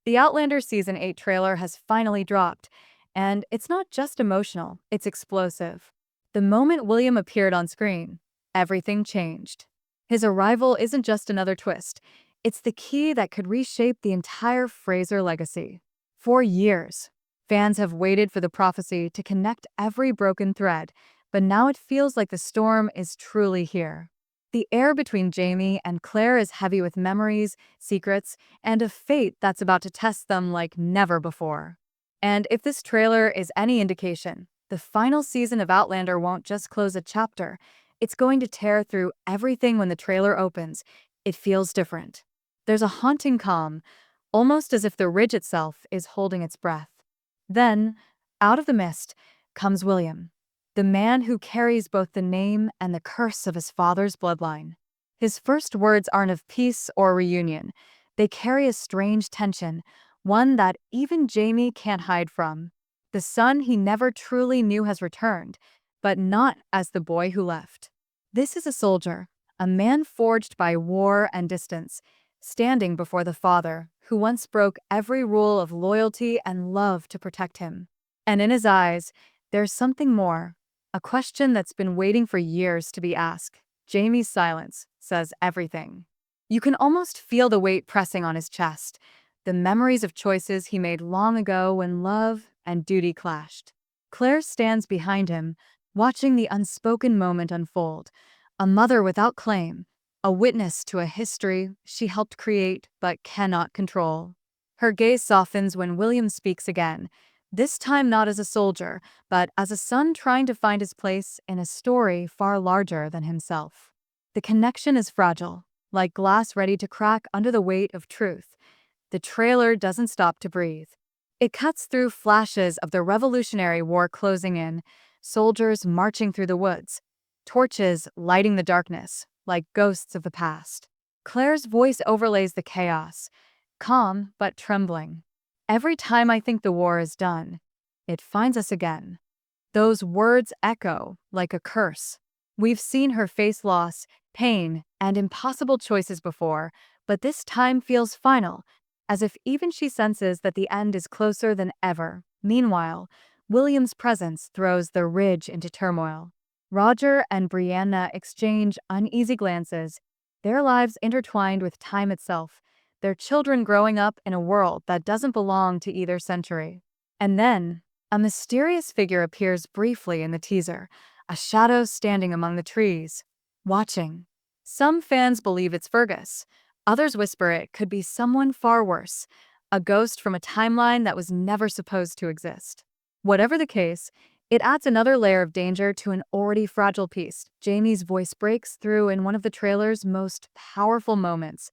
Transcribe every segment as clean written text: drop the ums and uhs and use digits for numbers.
The Outlander Season 8 trailer has finally dropped, and it's not just emotional, it's explosive. The moment William appeared on screen, everything changed. His arrival isn't just another twist, it's the key that could reshape the entire Fraser legacy. For years, fans have waited for the prophecy to connect every broken thread, but now it feels like the storm is truly here. The air between Jamie and Claire is heavy with memories, secrets, and a fate that's about to test them like never before. And if this trailer is any indication, the final season of Outlander won't just close a chapter, it's going to tear through everything when the trailer opens. It feels different. There's a haunting calm, almost as if the ridge itself is holding its breath. Then, out of the mist, comes William, the man who carries both the name and the curse of his father's bloodline. His first words aren't of peace or reunion. They carry a strange tension, one that even Jamie can't hide from. The son he never truly knew has returned, but not as the boy who left. This is a soldier, a man forged by war and distance, standing before the father who once broke every rule of loyalty and love to protect him. And in his eyes, there's something more, a question that's been waiting for years to be asked. Jamie's silence says everything. You can almost feel the weight pressing on his chest, the memories of choices he made long ago when love and duty clashed. Claire stands behind him, watching the unspoken moment unfold, a mother without claim, a witness to a history she helped create but cannot control. Her gaze softens when William speaks again, this time not as a soldier, but as a son trying to find his place in a story far larger than himself. The connection is fragile, like glass ready to crack under the weight of truth. The trailer doesn't stop to breathe. It cuts through flashes of the Revolutionary War closing in, soldiers marching through the woods, torches lighting the darkness like ghosts of the past. Claire's voice overlays the chaos, calm but trembling. Every time I think the war is done, it finds us again. Those words echo like a curse. We've seen her face loss, pain, and impossible choices before, but this time feels final, as if even she senses that the end is closer than ever. Meanwhile, William's presence throws the ridge into turmoil. Roger and Brianna exchange uneasy glances, their lives intertwined with time itself, their children growing up in a world that doesn't belong to either century. And then, a mysterious figure appears briefly in the teaser, a shadow standing among the trees, watching. Some fans believe it's Fergus. Others whisper it could be someone far worse, a ghost from a timeline that was never supposed to exist. Whatever the case, it adds another layer of danger to an already fragile piece. Jamie's voice breaks through in one of the trailer's most powerful moments.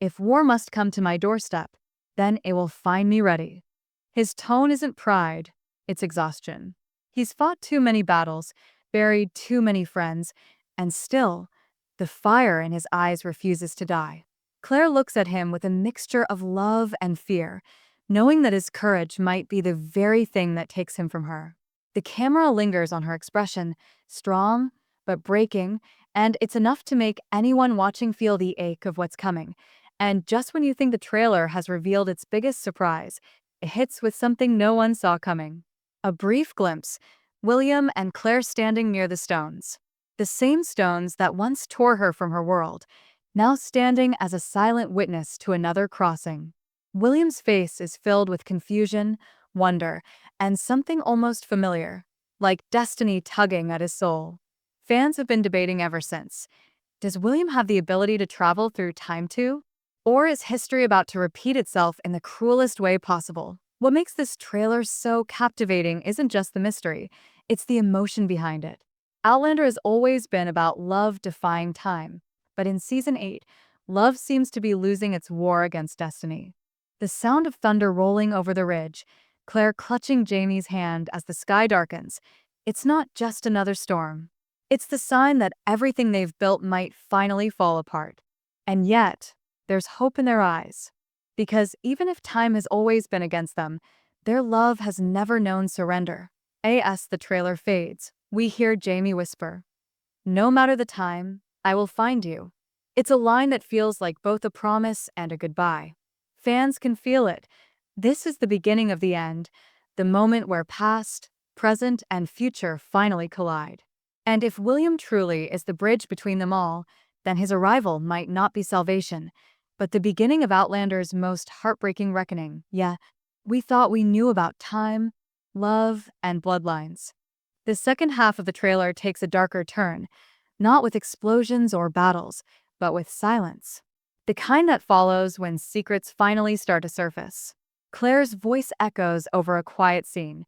If war must come to my doorstep, then it will find me ready. His tone isn't pride, it's exhaustion. He's fought too many battles, buried too many friends, and still, the fire in his eyes refuses to die. Claire looks at him with a mixture of love and fear, knowing that his courage might be the very thing that takes him from her. The camera lingers on her expression, strong but breaking, and it's enough to make anyone watching feel the ache of what's coming. And just when you think the trailer has revealed its biggest surprise, it hits with something no one saw coming. A brief glimpse, William and Claire standing near the stones. The same stones that once tore her from her world, now standing as a silent witness to another crossing. William's face is filled with confusion, wonder, and something almost familiar, like destiny tugging at his soul. Fans have been debating ever since. Does William have the ability to travel through time too? Or is history about to repeat itself in the cruelest way possible? What makes this trailer so captivating isn't just the mystery, it's the emotion behind it. Outlander has always been about love defying time, but in Season 8, love seems to be losing its war against destiny. The sound of thunder rolling over the ridge, Claire clutching Jamie's hand as the sky darkens, it's not just another storm. It's the sign that everything they've built might finally fall apart. And yet, there's hope in their eyes. Because even if time has always been against them, their love has never known surrender. As the trailer fades, we hear Jamie whisper, "No matter the time, I will find you." It's a line that feels like both a promise and a goodbye. Fans can feel it, This is the beginning of the end, the moment where past, present, and future finally collide. And if William truly is the bridge between them all, then his arrival might not be salvation, but the beginning of Outlander's most heartbreaking reckoning. Yeah, we thought we knew about time, love, and bloodlines. The second half of the trailer takes a darker turn, not with explosions or battles, but with silence. The kind that follows when secrets finally start to surface. Claire's voice echoes over a quiet scene.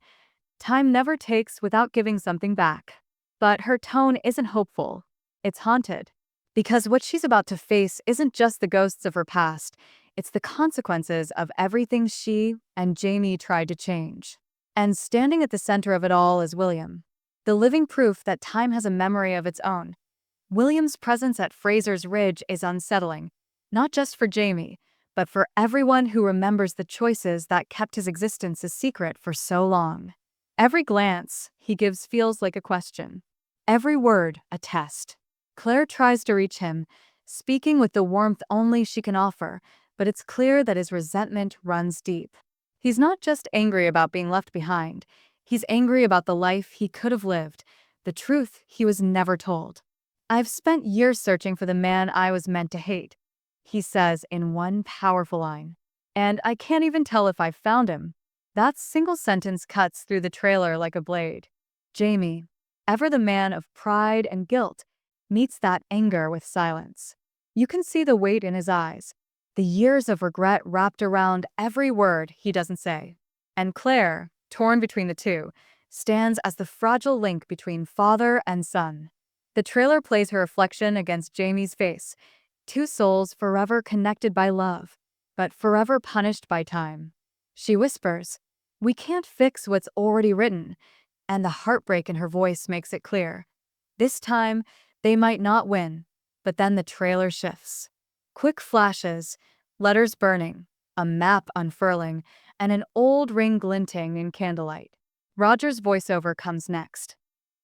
Time never takes without giving something back. But her tone isn't hopeful. It's haunted. Because what she's about to face isn't just the ghosts of her past, it's the consequences of everything she and Jamie tried to change. And standing at the center of it all is William, the living proof that time has a memory of its own. William's presence at Fraser's Ridge is unsettling, not just for Jamie, but for everyone who remembers the choices that kept his existence a secret for so long. Every glance he gives feels like a question. Every word a test. Claire tries to reach him, speaking with the warmth only she can offer, but it's clear that his resentment runs deep. He's not just angry about being left behind. He's angry about the life he could have lived, the truth he was never told. I've spent years searching for the man I was meant to hate, he says in one powerful line. And I can't even tell if I've found him. That single sentence cuts through the trailer like a blade. Jamie, ever the man of pride and guilt, meets that anger with silence. You can see the weight in his eyes, the years of regret wrapped around every word he doesn't say. And Claire, torn between the two, stands as the fragile link between father and son. The trailer plays her reflection against Jamie's face, two souls forever connected by love, but forever punished by time. She whispers, "We can't fix what's already written," and the heartbreak in her voice makes it clear. This time, they might not win, but then the trailer shifts. Quick flashes, letters burning, a map unfurling, and an old ring glinting in candlelight. Roger's voiceover comes next.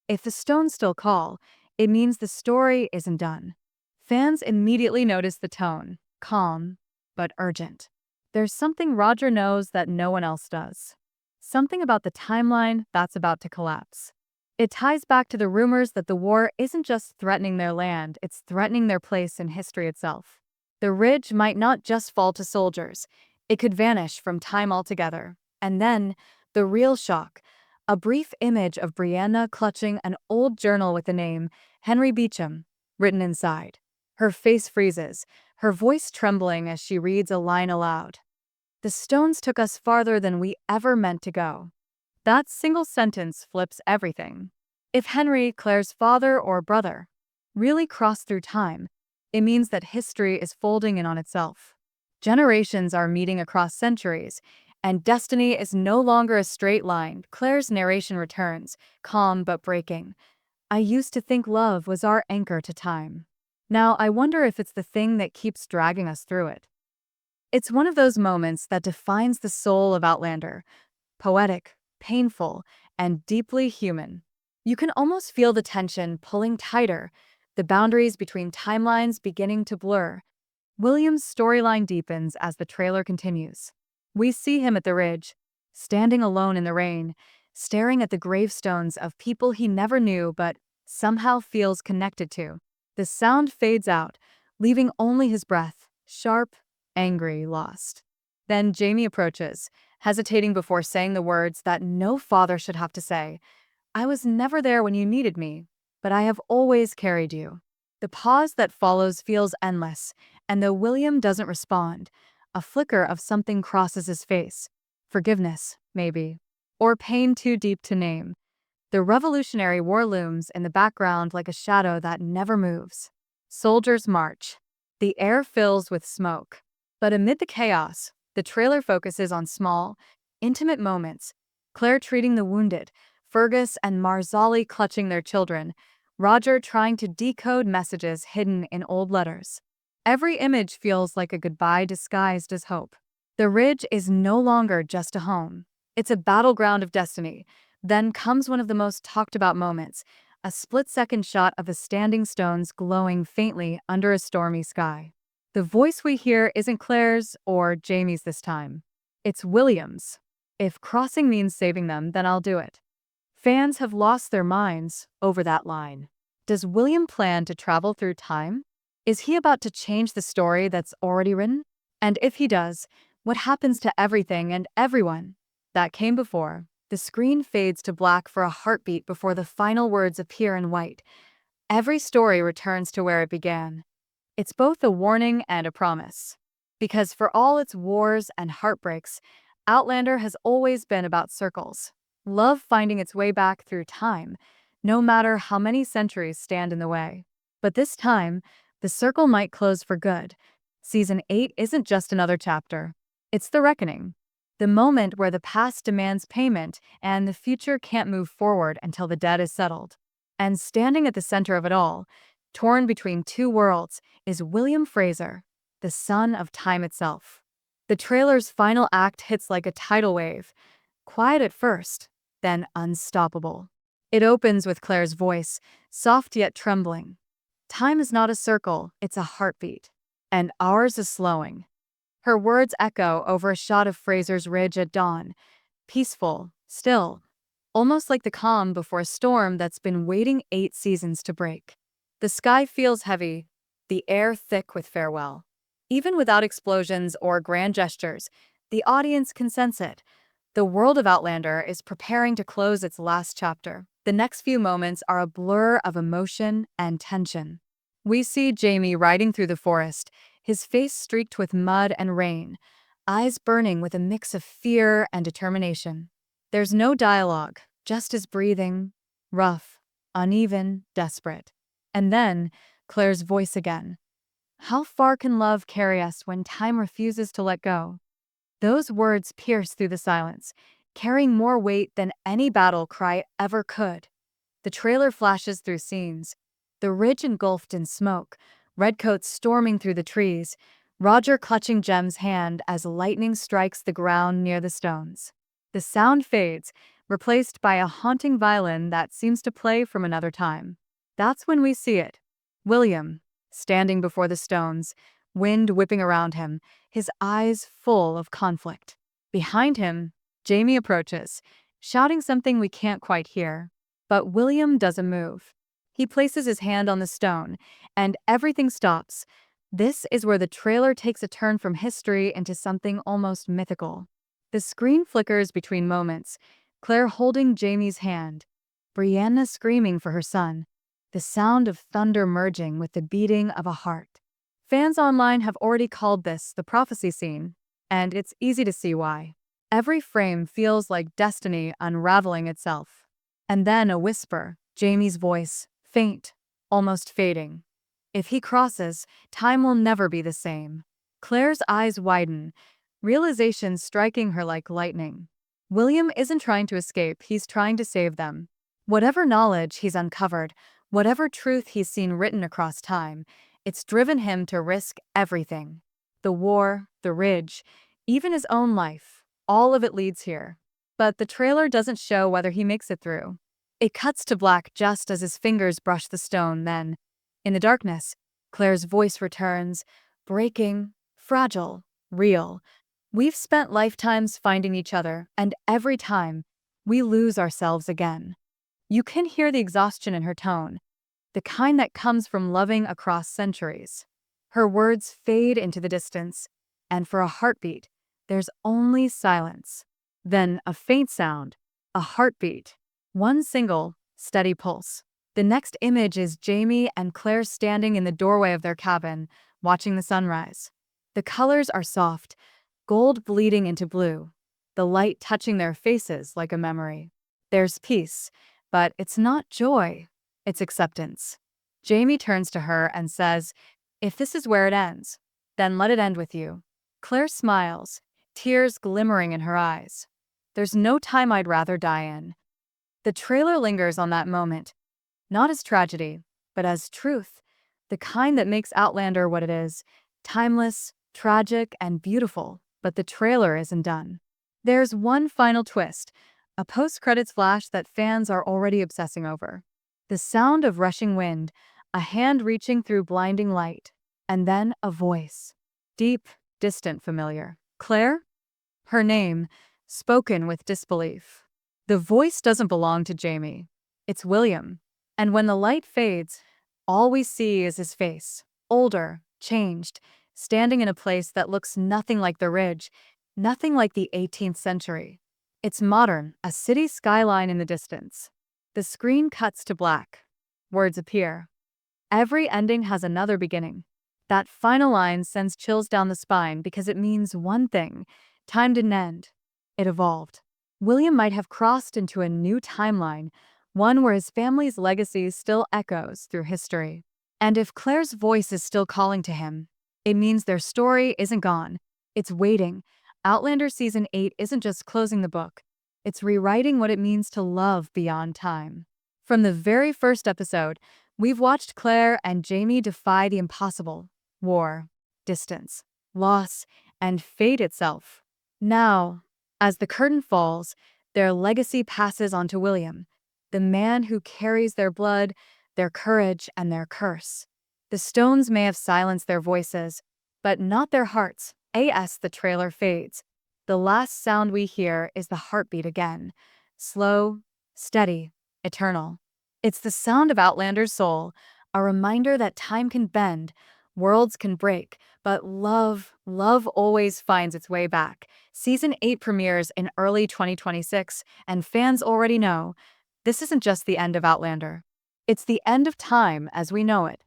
If the stones still call, it means the story isn't done. Fans immediately notice the tone, calm, but urgent. There's something Roger knows that no one else does. Something about the timeline that's about to collapse. It ties back to the rumors that the war isn't just threatening their land, it's threatening their place in history itself. The ridge might not just fall to soldiers, it could vanish from time altogether. And then, the real shock, a brief image of Brianna clutching an old journal with the name Henry Beecham written inside. Her face freezes, her voice trembling as she reads a line aloud. "The stones took us farther than we ever meant to go." That single sentence flips everything. If Henry, Claire's father or brother, really crossed through time, it means that history is folding in on itself. Generations are meeting across centuries, and destiny is no longer a straight line. Claire's narration returns, calm but breaking. "I used to think love was our anchor to time. Now I wonder if it's the thing that keeps dragging us through it." It's one of those moments that defines the soul of Outlander. Poetic, painful, and deeply human. You can almost feel the tension pulling tighter, the boundaries between timelines beginning to blur. William's storyline deepens as the trailer continues. We see him at the ridge, standing alone in the rain, staring at the gravestones of people he never knew but somehow feels connected to. The sound fades out, leaving only his breath, sharp, angry, lost. Then Jamie approaches, hesitating before saying the words that no father should have to say. "I was never there when you needed me, but I have always carried you." The pause that follows feels endless, and though William doesn't respond, a flicker of something crosses his face. Forgiveness, maybe. Or pain too deep to name. The Revolutionary War looms in the background like a shadow that never moves. Soldiers march. The air fills with smoke. But amid the chaos, the trailer focuses on small, intimate moments. Claire treating the wounded, Fergus and Marzali clutching their children, Roger trying to decode messages hidden in old letters. Every image feels like a goodbye disguised as hope. The ridge is no longer just a home. It's a battleground of destiny. Then comes one of the most talked about moments, a split-second shot of the standing stones glowing faintly under a stormy sky. The voice we hear isn't Claire's or Jamie's this time. It's William's. If crossing means saving them, then I'll do it. Fans have lost their minds over that line. Does William plan to travel through time? Is he about to change the story that's already written? And if he does, what happens to everything and everyone that came before? The screen fades to black for a heartbeat before the final words appear in white. Every story returns to where it began. It's both a warning and a promise. Because for all its wars and heartbreaks, Outlander has always been about circles. Love finding its way back through time, no matter how many centuries stand in the way. But this time, the circle might close for good. Season 8 isn't just another chapter. It's the reckoning. The moment where the past demands payment and the future can't move forward until the debt is settled. And standing at the center of it all, torn between two worlds, is William Fraser, the son of time itself. The trailer's final act hits like a tidal wave, quiet at first, then unstoppable. It opens with Claire's voice, soft yet trembling. Time is not a circle, it's a heartbeat. And ours is slowing. Her words echo over a shot of Fraser's ridge at dawn, peaceful, still, almost like the calm before a storm that's been waiting 8 seasons to break. The sky feels heavy, the air thick with farewell. Even without explosions or grand gestures, the audience can sense it. The world of Outlander is preparing to close its last chapter. The next few moments are a blur of emotion and tension. We see Jamie riding through the forest, his face streaked with mud and rain, eyes burning with a mix of fear and determination. There's no dialogue, just his breathing, rough, uneven, desperate. And then, Claire's voice again. How far can love carry us when time refuses to let go? Those words pierce through the silence, carrying more weight than any battle cry ever could. The trailer flashes through scenes, the ridge engulfed in smoke, redcoats storming through the trees, Roger clutching Jem's hand as lightning strikes the ground near the stones. The sound fades, replaced by a haunting violin that seems to play from another time. That's when we see it. William, standing before the stones, wind whipping around him, his eyes full of conflict. Behind him, Jamie approaches, shouting something we can't quite hear. But William doesn't move. He places his hand on the stone, and everything stops. This is where the trailer takes a turn from history into something almost mythical. The screen flickers between moments, Claire holding Jamie's hand, Brianna screaming for her son, the sound of thunder merging with the beating of a heart. Fans online have already called this the prophecy scene, and it's easy to see why. Every frame feels like destiny unraveling itself. And then a whisper, Jamie's voice, faint, almost fading. If he crosses, time will never be the same. Claire's eyes widen, realization striking her like lightning. William isn't trying to escape, he's trying to save them. Whatever knowledge he's uncovered, whatever truth he's seen written across time, it's driven him to risk everything. The war, the ridge, even his own life, all of it leads here. But the trailer doesn't show whether he makes it through. It cuts to black just as his fingers brush the stone, then, in the darkness, Claire's voice returns, breaking, fragile, real. We've spent lifetimes finding each other, and every time, we lose ourselves again. You can hear the exhaustion in her tone, the kind that comes from loving across centuries. Her words fade into the distance, and for a heartbeat, there's only silence. Then a faint sound, a heartbeat, one single, steady pulse. The next image is Jamie and Claire standing in the doorway of their cabin, watching the sunrise. The colors are soft, gold bleeding into blue, the light touching their faces like a memory. There's peace, but it's not joy, it's acceptance. Jamie turns to her and says, "If this is where it ends, then let it end with you." Claire smiles, tears glimmering in her eyes. There's no time I'd rather die in. The trailer lingers on that moment, not as tragedy, but as truth, the kind that makes Outlander what it is, timeless, tragic, and beautiful. But the trailer isn't done. There's one final twist, a post-credits flash that fans are already obsessing over. The sound of rushing wind, a hand reaching through blinding light, and then a voice. Deep, distant, familiar. "Claire?" Her name, spoken with disbelief. The voice doesn't belong to Jamie. It's William. And when the light fades, all we see is his face. Older, changed, standing in a place that looks nothing like the ridge, nothing like the 18th century. It's modern, a city skyline in the distance. The screen cuts to black. Words appear. Every ending has another beginning. That final line sends chills down the spine because it means one thing. Time didn't end. It evolved. William might have crossed into a new timeline, one where his family's legacy still echoes through history. And if Claire's voice is still calling to him, it means their story isn't gone. It's waiting. Outlander Season 8 isn't just closing the book. It's rewriting what it means to love beyond time. From the very first episode, we've watched Claire and Jamie defy the impossible: war, distance, loss, and fate itself. Now, as the curtain falls, their legacy passes on to William, the man who carries their blood, their courage, and their curse. The stones may have silenced their voices, but not their hearts. As the trailer fades, the last sound we hear is the heartbeat again. Slow, steady, eternal. It's the sound of Outlander's soul, a reminder that time can bend, worlds can break, but love always finds its way back. Season 8 premieres in early 2026, and fans already know this isn't just the end of Outlander. It's the end of time as we know it.